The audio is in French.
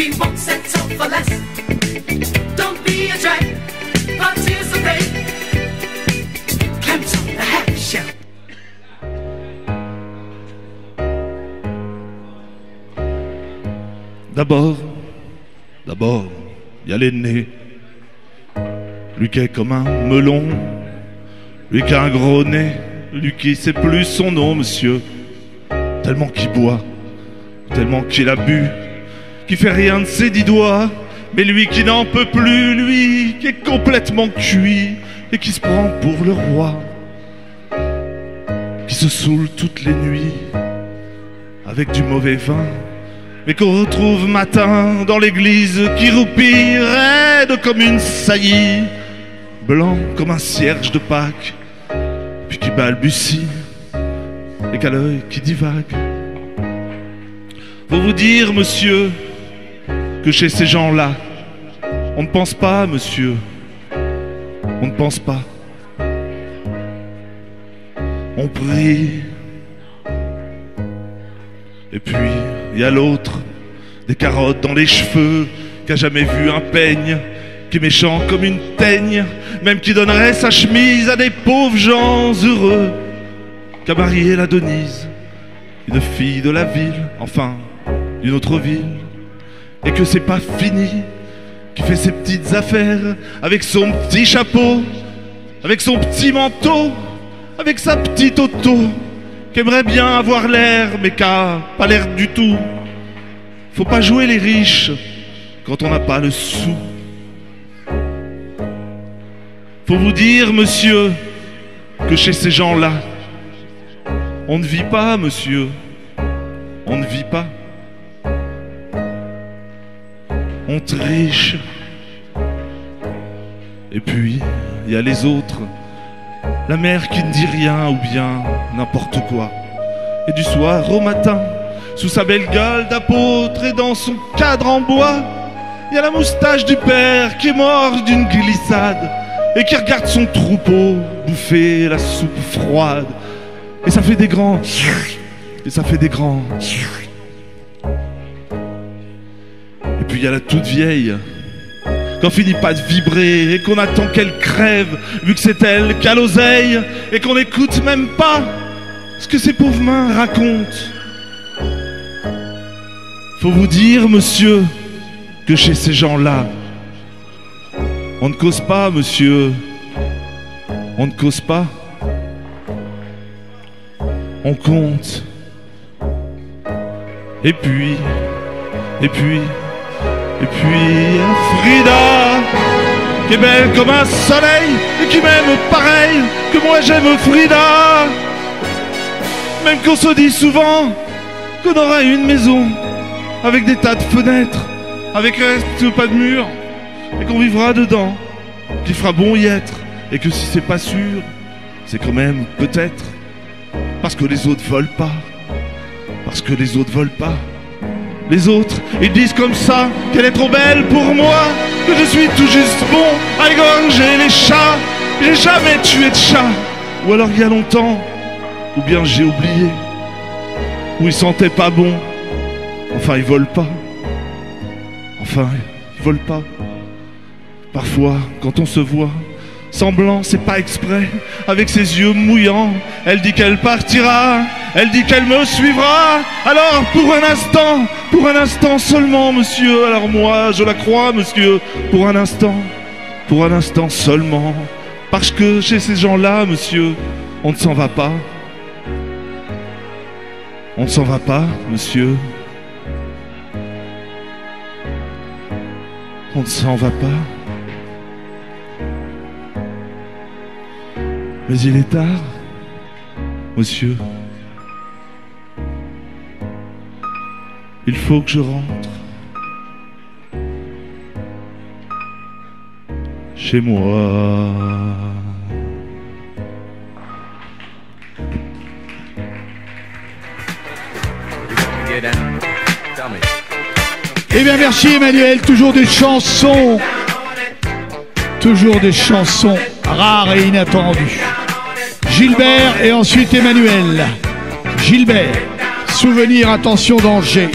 We won't settle for less. Don't be a drag, participate. Clamps on the half shell. D'abord, il y a l'aîné. Lui qui est comme un melon, lui qui a un gros nez, lui qui sait plus son nom, monsieur. Tellement qu'il boit, tellement qu'il a bu, qui fait rien de ses 10 doigts. Mais lui qui n'en peut plus, lui qui est complètement cuit et qui se prend pour le roi, qui se saoule toutes les nuits avec du mauvais vin, mais qu'on retrouve matin dans l'église, qui roupille raide comme une saillie, blanc comme un cierge de Pâques, puis qui balbutie et qu'a l'œil qui divague. Faut vous dire, monsieur, que chez ces gens-là, on ne pense pas, monsieur, on ne pense pas. On prie. Et puis, il y a l'autre, des carottes dans les cheveux, qui a jamais vu un peigne, qui est méchant comme une teigne, même qui donnerait sa chemise à des pauvres gens heureux, qui a marié la Denise, une fille de la ville, enfin, d'une autre ville, et que c'est pas fini, qui fait ses petites affaires, avec son petit chapeau, avec son petit manteau, avec sa petite auto, qui aimerait bien avoir l'air, mais qui a pas l'air du tout. Faut pas jouer les riches quand on n'a pas le sou. Faut vous dire, monsieur, que chez ces gens-là, on ne vit pas, monsieur. On ne vit pas. On triche. Et puis, il y a les autres. La mère qui ne dit rien ou bien n'importe quoi. Et du soir au matin, sous sa belle gueule d'apôtre et dans son cadre en bois, il y a la moustache du père qui est mort d'une glissade et qui regarde son troupeau bouffer la soupe froide. Et ça fait des grands... Et ça fait des grands... Et puis il y a la toute vieille, qu'on finit pas de vibrer et qu'on attend qu'elle crève, vu que c'est elle qui a l'oseille, et qu'on n'écoute même pas ce que ces pauvres mains racontent. Faut vous dire, monsieur, que chez ces gens-là, on ne cause pas, monsieur. On ne cause pas. On compte. Et puis... Frida, qui est belle comme un soleil et qui m'aime pareil que moi j'aime Frida. Même qu'on se dit souvent qu'on aura une maison avec des tas de fenêtres, avec reste pas de mur, et qu'on vivra dedans, qu'il fera bon y être, et que si c'est pas sûr, c'est quand même peut-être parce que les autres volent pas, parce que les autres volent pas. Les autres, ils disent comme ça qu'elle est trop belle pour moi, que je suis tout juste bon à égorger les chats. J'ai jamais tué de chat, ou alors il y a longtemps, ou bien j'ai oublié, ou ils sentaient pas bon. Enfin, ils volent pas. Enfin, ils volent pas. Parfois, quand on se voit, semblant, c'est pas exprès, avec ses yeux mouillants, elle dit qu'elle partira, elle dit qu'elle me suivra. Alors pour un instant seulement, monsieur, alors moi je la crois, monsieur, pour un instant seulement, parce que chez ces gens-là, monsieur, on ne s'en va pas. On ne s'en va pas, monsieur. On ne s'en va pas. Mais il est tard, monsieur. Il faut que je rentre chez moi. Eh bien merci Emmanuel, toujours des chansons rares et inattendues. Gilbert et ensuite Emmanuel. Gilbert, souvenir, attention, danger.